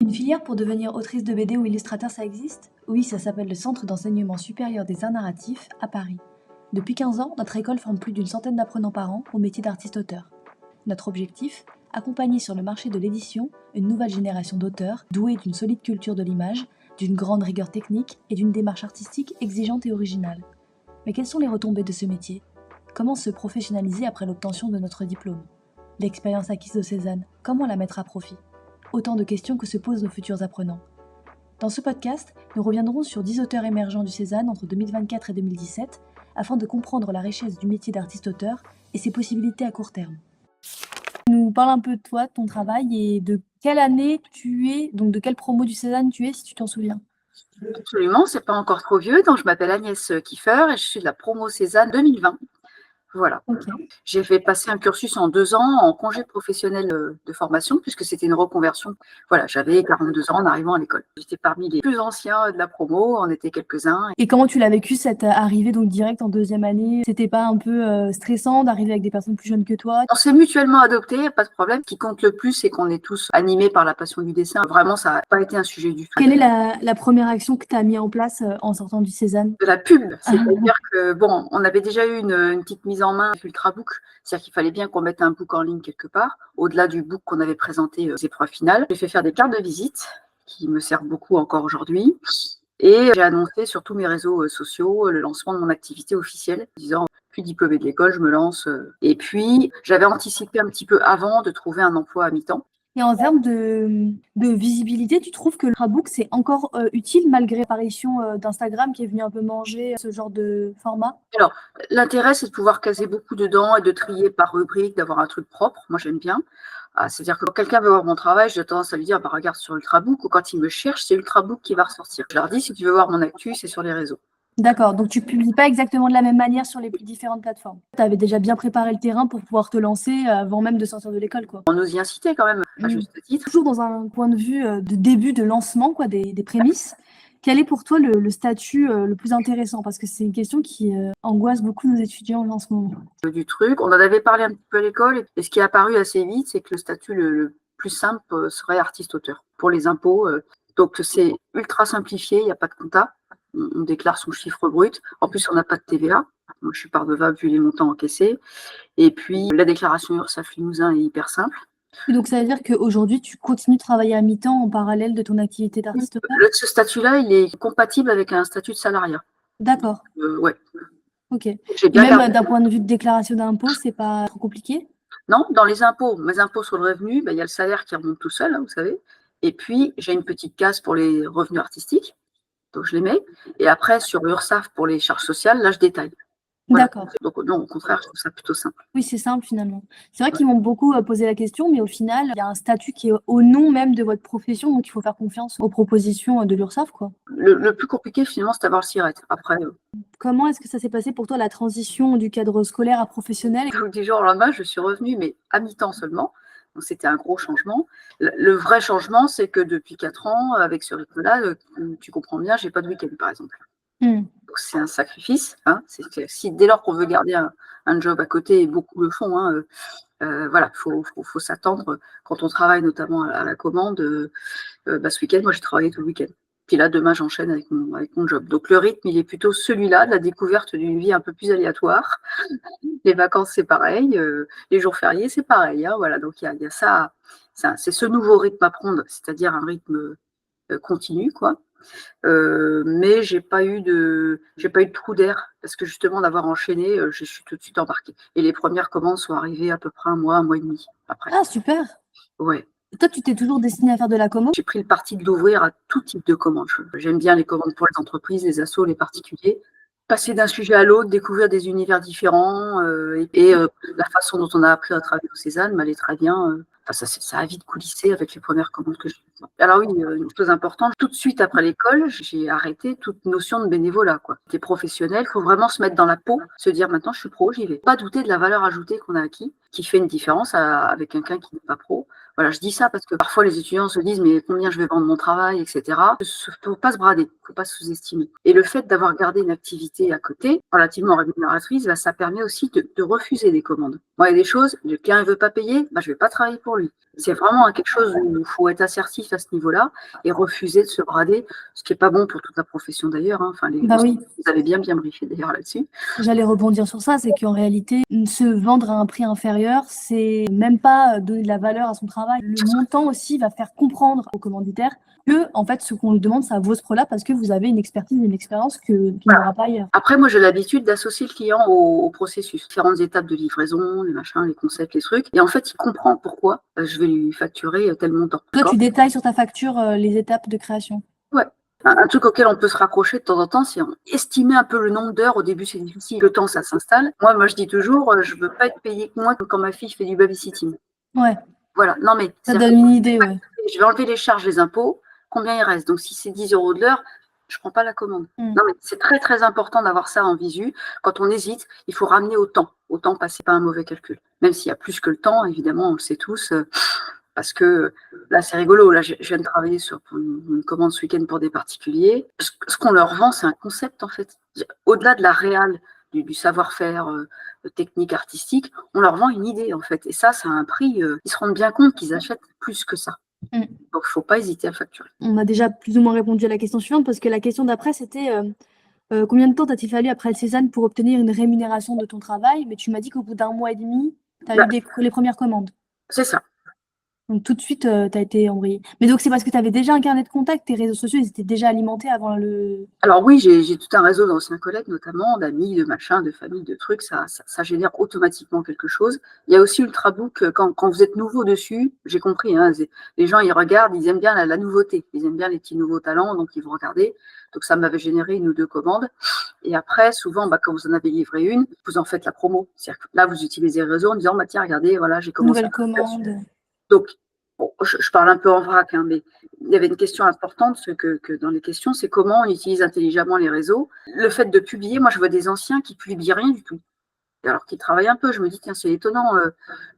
Une filière pour devenir autrice de BD ou illustrateur, ça existe? Oui, ça s'appelle le Centre d'enseignement supérieur des arts narratifs à Paris. Depuis 15 ans, notre école forme plus d'une centaine d'apprenants par an au métier d'artiste-auteur. Notre objectif? Accompagner sur le marché de l'édition une nouvelle génération d'auteurs doués d'une solide culture de l'image, d'une grande rigueur technique et d'une démarche artistique exigeante et originale. Mais quelles sont les retombées de ce métier? Comment se professionnaliser après l'obtention de notre diplôme? L'expérience acquise de Cézanne, comment la mettre à profit? Autant de questions que se posent nos futurs apprenants. Dans ce podcast, nous reviendrons sur 10 auteurs émergents du Cézanne entre 2024 et 2017 afin de comprendre la richesse du métier d'artiste-auteur et ses possibilités à court terme. Nous parle un peu de toi, de ton travail et de quelle année tu es, donc de quelle promo du Cézanne tu es si tu t'en souviens. Absolument, c'est pas encore trop vieux. Donc, je m'appelle Agnès Kiefer et je suis de la promo Cézanne 2020. Voilà. Ok. J'ai fait passer un cursus en 2 ans en congé professionnel de formation puisque c'était une reconversion. Voilà, j'avais 42 ans en arrivant à l'école. J'étais parmi les plus anciens de la promo, on était quelques-uns. Et comment tu l'as vécu cette arrivée donc direct en deuxième année? C'était pas un peu stressant d'arriver avec des personnes plus jeunes que toi? On s'est mutuellement adoptés, pas de problème. Ce qui compte le plus, c'est qu'on est tous animés par la passion du dessin. Vraiment, ça n'a pas été un sujet du tout. Quelle est la première action que tu as mis en place en sortant du Cézanne? De la pub, c'est-à-dire que bon, on avait déjà eu une petite mise en main Ultrabook, c'est-à-dire qu'il fallait bien qu'on mette un book en ligne quelque part, au-delà du book qu'on avait présenté aux épreuves finales. J'ai fait faire des cartes de visite qui me servent beaucoup encore aujourd'hui, et j'ai annoncé sur tous mes réseaux sociaux le lancement de mon activité officielle, en disant puis diplômée de l'école, je me lance. Et puis j'avais anticipé un petit peu avant de trouver un emploi à mi-temps. Et en termes de visibilité, tu trouves que l'Ultrabook, c'est encore utile malgré l'apparition d'Instagram qui est venu un peu manger ce genre de format? Alors, l'intérêt, c'est de pouvoir caser beaucoup dedans et de trier par rubrique, d'avoir un truc propre. Moi, j'aime bien. C'est-à-dire que quand quelqu'un veut voir mon travail, j'ai tendance à lui dire, regarde sur Ultrabook, ou quand il me cherche, c'est Ultrabook qui va ressortir. Je leur dis, si tu veux voir mon actu, c'est sur les réseaux. D'accord, donc tu publies pas exactement de la même manière sur les différentes plateformes. Tu avais déjà bien préparé le terrain pour pouvoir te lancer avant même de sortir de l'école, quoi. On nous y incitait quand même, à juste titre. Toujours dans un point de vue de début de lancement, quoi, des prémices. Quel est pour toi le statut le plus intéressant? Parce que c'est une question qui angoisse beaucoup nos étudiants en ce moment. Du truc. On en avait parlé un petit peu à l'école, et ce qui est apparu assez vite, c'est que le statut le plus simple serait artiste-auteur. Pour les impôts, donc c'est ultra simplifié, il n'y a pas de compta. On déclare son chiffre brut. En plus, on n'a pas de TVA. Moi, je suis par-devant vu les montants encaissés. Et puis, la déclaration URSSAF Limousin est hyper simple. Et donc, ça veut dire qu'aujourd'hui, tu continues de travailler à mi-temps en parallèle de ton activité d'artiste-auteur? Ce statut-là, il est compatible avec un statut de salariat. D'accord. Ouais. Ok. J'ai bien Même gardé. d'un point de vue de déclaration d'impôt, c'est pas trop compliqué? Non, dans les impôts, mes impôts sur le revenu, il y a le salaire qui remonte tout seul, hein, vous savez. Et puis, j'ai une petite case pour les revenus artistiques, donc je les mets. Et après, sur l'URSSAF pour les charges sociales, là, je détaille. Voilà. D'accord. Donc, non, au contraire, je trouve ça plutôt simple. Oui, c'est simple finalement. C'est vrai qu'ils m'ont beaucoup posé la question, mais au final, il y a un statut qui est au nom même de votre profession, donc il faut faire confiance aux propositions de l'URSSAF, quoi. Le plus compliqué, finalement, c'est d'avoir le SIRET. Après, Comment est-ce que ça s'est passé pour toi, la transition du cadre scolaire à professionnel? du jour au lendemain, je suis revenue, mais à mi-temps seulement. Donc, c'était un gros changement. Le vrai changement, c'est que depuis 4 ans, avec ce rythme-là, tu comprends bien, j'ai pas de week-end, par exemple. Donc, c'est un sacrifice. Hein. C'est que si, dès lors qu'on veut garder un job à côté, et beaucoup le font, hein, voilà, faut s'attendre, quand on travaille notamment à la commande, ce week-end, moi j'ai travaillé tout le week-end. Puis là, demain, j'enchaîne avec mon job. Donc le rythme, il est plutôt celui-là, de la découverte d'une vie un peu plus aléatoire. Les vacances, c'est pareil. Les jours fériés, c'est pareil. Hein, voilà, donc il y a ça. C'est ce nouveau rythme à prendre, c'est-à-dire un rythme continu, quoi. Mais j'ai pas eu de trou d'air parce que justement d'avoir enchaîné, je suis tout de suite embarquée. Et les premières commandes sont arrivées à peu près un mois et demi après. Ah, super! Ouais. Et toi, tu t'es toujours destiné à faire de la commande? J'ai pris le parti de l'ouvrir à tout type de commandes. J'aime bien les commandes pour les entreprises, les assos, les particuliers. Passer d'un sujet à l'autre, découvrir des univers différents, la façon dont on a appris à travailler au Cézanne m'allait très bien. Ça a vite coulissé avec les premières commandes que j'ai faites. Alors oui, une chose importante, tout de suite après l'école, j'ai arrêté toute notion de bénévolat, quoi. C'était professionnel, il faut vraiment se mettre dans la peau, se dire maintenant je suis pro, j'y vais. Pas douter de la valeur ajoutée qu'on a acquis. qui fait une différence avec quelqu'un qui n'est pas pro. Voilà, je dis ça parce que parfois les étudiants se disent mais combien je vais vendre mon travail, etc. Il ne faut pas se brader, il ne faut pas se sous-estimer. Et le fait d'avoir gardé une activité à côté, relativement rémunératrice, ça permet aussi de refuser des commandes. Moi, il y a des choses, le client ne veut pas payer, je ne vais pas travailler pour lui. C'est vraiment quelque chose où il faut être assertif à ce niveau-là et refuser de se brader, ce qui n'est pas bon pour toute la profession d'ailleurs. Enfin, oui. Vous avez bien briefé d'ailleurs là-dessus. J'allais rebondir sur ça, c'est qu'en réalité, se vendre à un prix inférieur, c'est même pas donner de la valeur à son travail. Le montant aussi va faire comprendre aux commanditaires que, en fait, ce qu'on lui demande, ça vaut ce prix-là parce que vous avez une expertise et une expérience qu'il n'aura pas ailleurs. Après, moi, j'ai l'habitude d'associer le client au processus, différentes étapes de livraison, les machins, les concepts, les trucs. Et en fait, il comprend pourquoi je vais lui facturer tel montant. Toi, tu détailles sur ta facture les étapes de création. Ouais. Un truc auquel on peut se raccrocher de temps en temps, c'est estimer un peu le nombre d'heures. Au début, c'est difficile. Le temps, ça s'installe. Moi, je dis toujours, je ne veux pas être payé moins que quand ma fille fait du babysitting. Ouais. Voilà. Non, mais ça donne une idée. Ouais. Je vais enlever les charges, les impôts. Combien il reste? Donc, si c'est 10 € de l'heure, je ne prends pas la commande. Non, mais c'est très, très important d'avoir ça en visu. Quand on hésite, il faut ramener au temps. Au temps passé, pas un mauvais calcul. Même s'il y a plus que le temps, évidemment, on le sait tous. Parce que là, c'est rigolo. Là, je viens de travailler sur une commande ce week-end pour des particuliers. Ce qu'on leur vend, c'est un concept, en fait. Au-delà de la réal, du savoir-faire technique, artistique, on leur vend une idée, en fait. Et ça a un prix. Ils se rendent bien compte qu'ils achètent plus que ça. Donc, il ne faut pas hésiter à le facturer. On a déjà plus ou moins répondu à la question suivante, parce que la question d'après, c'était combien de temps t'a-t-il fallu après le Cézanne pour obtenir une rémunération de ton travail? Mais tu m'as dit qu'au bout d'1 mois et demi, tu as eu les premières commandes. C'est ça. Donc tout de suite, tu as été embrayé. Mais donc c'est parce que tu avais déjà un carnet de contact, tes réseaux sociaux, ils étaient déjà alimentés avant le... Alors oui, j'ai tout un réseau d'anciens collègues, notamment, d'amis, de machins, de famille, de trucs, ça génère automatiquement quelque chose. Il y a aussi Ultrabook, quand vous êtes nouveau dessus, j'ai compris, hein, les gens, ils regardent, ils aiment bien la nouveauté, ils aiment bien les petits nouveaux talents, donc ils vont regarder. Donc ça m'avait généré 1 ou 2 commandes. Et après, souvent, quand vous en avez livré une, vous en faites la promo. C'est-à-dire que là, vous utilisez le réseau en disant, tiens, regardez, voilà, j'ai commencé nouvelle commande. Donc, bon, je parle un peu en vrac, hein, mais il y avait une question importante que dans les questions, c'est comment on utilise intelligemment les réseaux. Le fait de publier, moi, je vois des anciens qui publient rien du tout. Alors qu'ils travaillent un peu, je me dis, tiens, c'est étonnant.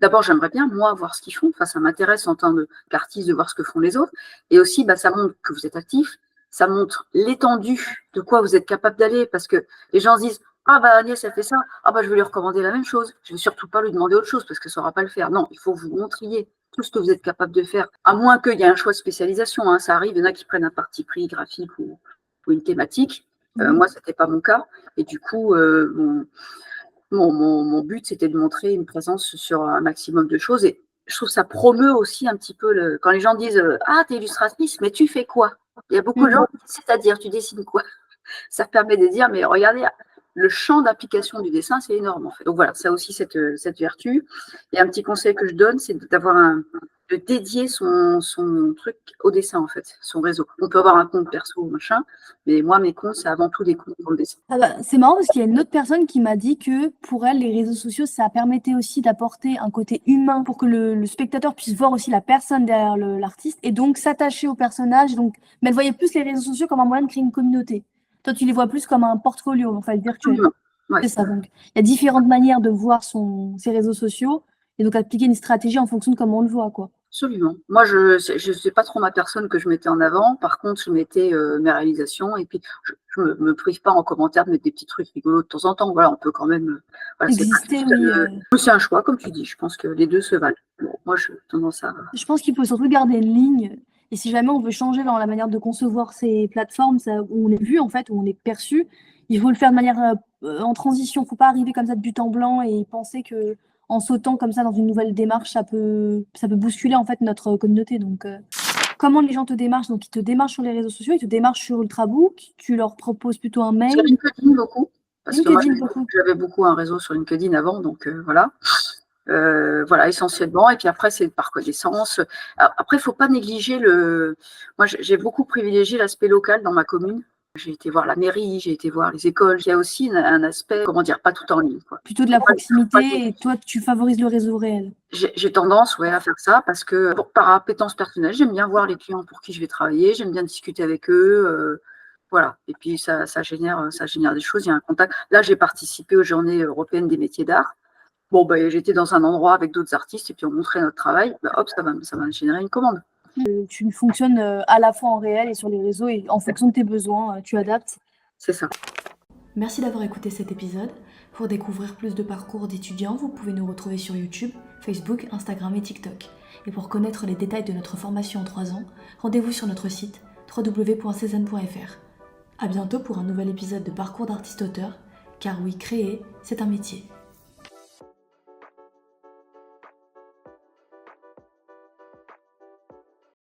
D'abord, j'aimerais bien, moi, voir ce qu'ils font. Enfin, ça m'intéresse en tant qu'artiste de voir ce que font les autres. Et aussi, ça montre que vous êtes actif. Ça montre l'étendue de quoi vous êtes capable d'aller. Parce que les gens se disent, Agnès, elle fait ça. Je vais lui recommander la même chose. Je ne vais surtout pas lui demander autre chose parce qu'elle ne saura pas le faire. Non, il faut vous montriez tout ce que vous êtes capable de faire. À moins qu'il y ait un choix de spécialisation. Hein, ça arrive, il y en a qui prennent un parti pris graphique ou une thématique. Moi, ce n'était pas mon cas. Et du coup, mon but, c'était de montrer une présence sur un maximum de choses. Et je trouve que ça promeut aussi un petit peu quand les gens disent t'es illustratrice, mais tu fais quoi? Il y a beaucoup de gens qui disent, c'est-à-dire, tu dessines quoi? Ça permet de dire, mais regardez, le champ d'application du dessin, c'est énorme en fait. Donc voilà, ça a aussi cette vertu. Et un petit conseil que je donne, c'est de dédier son truc au dessin en fait, son réseau. On peut avoir un compte perso ou machin, mais moi, mes comptes, c'est avant tout des comptes pour le dessin. C'est marrant parce qu'il y a une autre personne qui m'a dit que pour elle, les réseaux sociaux, ça permettait aussi d'apporter un côté humain pour que le spectateur puisse voir aussi la personne derrière l'artiste et donc s'attacher au personnage. Donc, mais elle voyait plus les réseaux sociaux comme un moyen de créer une communauté. Toi, tu les vois plus comme un portfolio, en fait, virtuel. Ouais. C'est ça. Donc, il y a différentes manières de voir ses réseaux sociaux et donc appliquer une stratégie en fonction de comment on le voit, quoi. Absolument. Moi, je ne sais pas trop ma personne que je mettais en avant. Par contre, je mettais mes réalisations et puis je ne me prive pas en commentaire de mettre des petits trucs rigolos de temps en temps. Voilà, on peut quand même exister. C'est un choix, comme tu dis. Je pense que les deux se valent. Bon, moi, j'ai tendance à... Je pense qu'il faut surtout garder une ligne. Et si jamais on veut changer dans la manière de concevoir ces plateformes où on est vu, en fait, où on est perçu, il faut le faire de manière en transition. Il ne faut pas arriver comme ça de but en blanc et penser que en sautant comme ça dans une nouvelle démarche, ça peut bousculer en fait notre communauté. Donc, comment les gens te démarchent? Donc, ils te démarchent sur les réseaux sociaux, ils te démarchent sur Ultrabook, tu leur proposes plutôt un mail. Sur LinkedIn beaucoup. Parce que moi, j'avais beaucoup un réseau sur LinkedIn avant, donc voilà. Voilà, essentiellement. Et puis après, c'est par connaissance. Après, il ne faut pas négliger Moi, j'ai beaucoup privilégié l'aspect local dans ma commune. J'ai été voir la mairie, j'ai été voir les écoles. Il y a aussi un aspect, comment dire, pas tout en ligne, quoi. Plutôt de la proximité et toi, tu favorises le réseau réel. J'ai tendance à faire ça parce que par appétence personnelle, j'aime bien voir les clients pour qui je vais travailler, j'aime bien discuter avec eux. Voilà. Et puis, ça génère des choses, il y a un contact. Là, j'ai participé aux Journées européennes des métiers d'art. Bon, j'étais dans un endroit avec d'autres artistes et puis on montrait notre travail, hop, ça va générer une commande. Tu fonctionnes à la fois en réel et sur les réseaux et en fonction de tes besoins, tu adaptes. C'est ça. Merci d'avoir écouté cet épisode. Pour découvrir plus de parcours d'étudiants, vous pouvez nous retrouver sur YouTube, Facebook, Instagram et TikTok. Et pour connaître les détails de notre formation en 3 ans, rendez-vous sur notre site www.cezanne.fr. À bientôt pour un nouvel épisode de Parcours d'artiste-auteur, car oui, créer, c'est un métier.